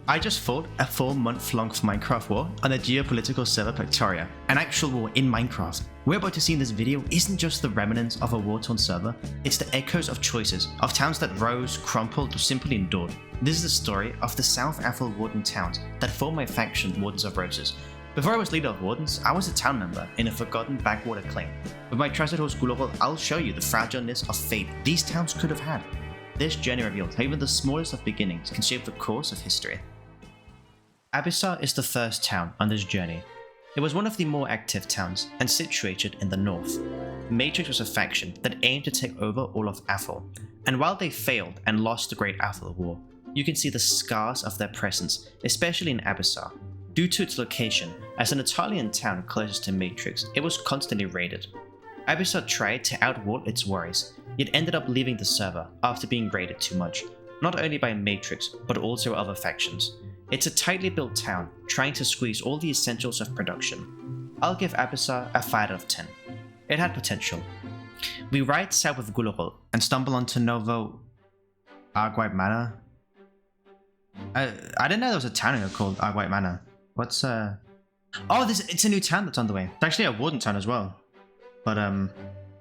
I just fought a 4-month-long Minecraft war on the geopolitical server Pactoria, an actual war in Minecraft. We're about to see in this video isn't just the remnants of a war-torn server, it's the echoes of choices, of towns that rose, crumpled, or simply endured. This is the story of the South Athel warden towns that formed my faction, Wardens of Roses. Before I was leader of Wardens, I was a town member in a forgotten backwater claim. With my trusted host Gulorol, I'll show you the fragileness of fate these towns could have had. This journey reveals how even the smallest of beginnings can shape the course of history. Abysar is the first town on this journey. It was one of the more active towns and situated in the north. Matrix was a faction that aimed to take over all of Athel, and while they failed and lost the Great Athel War, you can see the scars of their presence, especially in Abysar. Due to its location, as an Italian town closest to Matrix, it was constantly raided. Abysar tried to outwall its worries, yet ended up leaving the server after being raided too much, not only by Matrix, but also other factions. It's a tightly built town, trying to squeeze all the essentials of production. I'll give Abysar a 5 out of 10. It had potential. We ride south of Gulorol and stumble onto Novo Arguite Manor. I didn't know there was a town here called Arguite Manor. What's Oh, it's a new town that's on the way. It's actually a warden town as well. But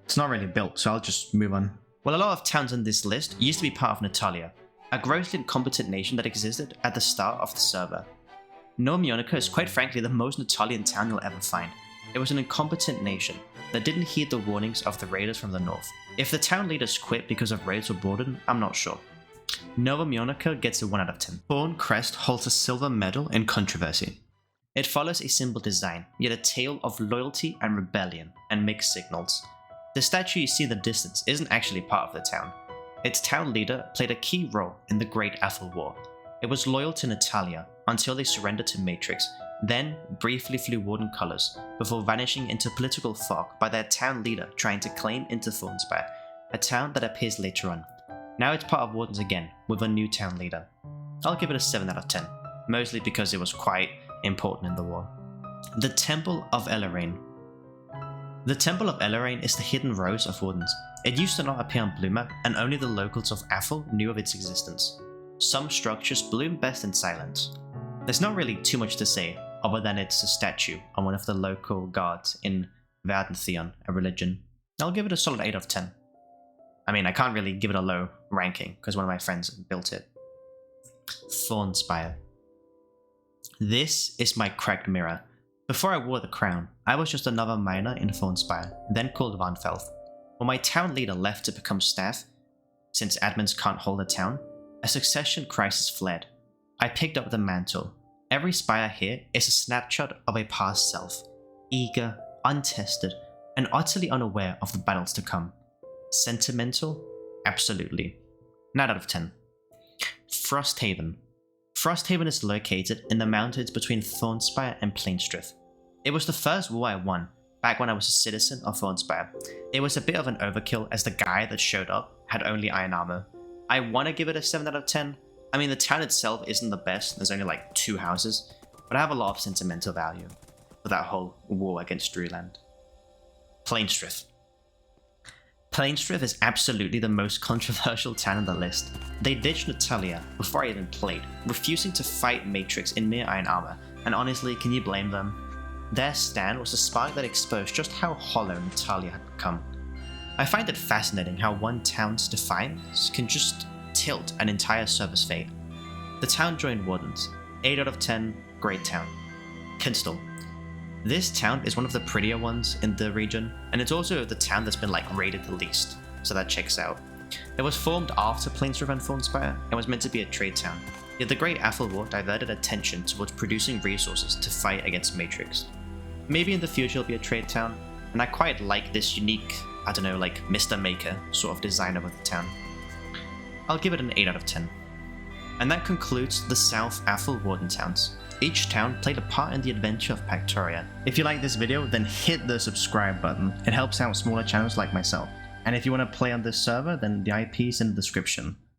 it's not really built, so I'll just move on. Well, a lot of towns on this list used to be part of Natalia, a grossly incompetent nation that existed at the start of the server. Mionica is quite frankly the most Natalian town you'll ever find. It was an incompetent nation that didn't heed the warnings of the raiders from the north. If the town leaders quit because of raids or boredom, I'm not sure. Nova Mionica gets a 1 out of 10. Thorn Crest holds a silver medal in controversy. It follows a simple design, yet a tale of loyalty and rebellion and mixed signals. The statue you see in the distance isn't actually part of the town. Its town leader played a key role in the Great Athel War. It was loyal to Natalia until they surrendered to Matrix, then briefly flew Warden colors before vanishing into political fog by their town leader trying to claim into Thornspire, a town that appears later on. Now it's part of Wardens again, with a new town leader. I'll give it a 7 out of 10, mostly because it was quite important in the war. The Temple of Elaraine. The Temple of Elaraine is the hidden rose of Wardens. It used to not appear on Blue Map, and only the locals of Athel knew of its existence. Some structures bloom best in silence. There's not really too much to say, other than it's a statue on one of the local gods in Verdantheon, a religion. I'll give it a solid 8 out of 10. I mean, I can't really give it a low ranking, because one of my friends built it. Thornspire. This is my cracked mirror. Before I wore the crown, I was just another miner in Thornspire, then called Varnfelth. When my town leader left to become staff, since admins can't hold a town, a succession crisis fled. I picked up the mantle. Every spire here is a snapshot of a past self, eager, untested, and utterly unaware of the battles to come. Sentimental? Absolutely. 9 out of 10. Frosthaven. Frosthaven is located in the mountains between Thornspire and Plainstrith. It was the first war I won, back when I was a citizen of Thornspire. It was a bit of an overkill as the guy that showed up had only iron armor. I want to give it a 7 out of 10. I mean, the town itself isn't the best, there's only like 2 houses, but I have a lot of sentimental value for that whole war against Drewland. Plainstrith. Plainstrith is absolutely the most controversial town on the list. They ditched Natalia before I even played, refusing to fight Matrix in mere iron armor, and honestly, can you blame them? Their stand was the spark that exposed just how hollow Natalia had become. I find it fascinating how one town's defiance can just tilt an entire server's fate. The town joined Wardens. 8 out of 10, great town. Kinstal. This town is one of the prettier ones in the region, and it's also the town that's been raided the least, so that checks out. It was formed after Plainstrith and Thornspire, and was meant to be a trade town, yet the Great Athel War diverted attention towards producing resources to fight against Matrix. Maybe in the future it'll be a trade town, and I quite like this unique, I don't know, Mr. Maker sort of design of the town. I'll give it an 8 out of 10. And that concludes the South Athel Warden towns. Each town played a part in the adventure of Pactoria. If you like this video, then hit the subscribe button. It helps out smaller channels like myself. And if you want to play on this server, then the IP is in the description.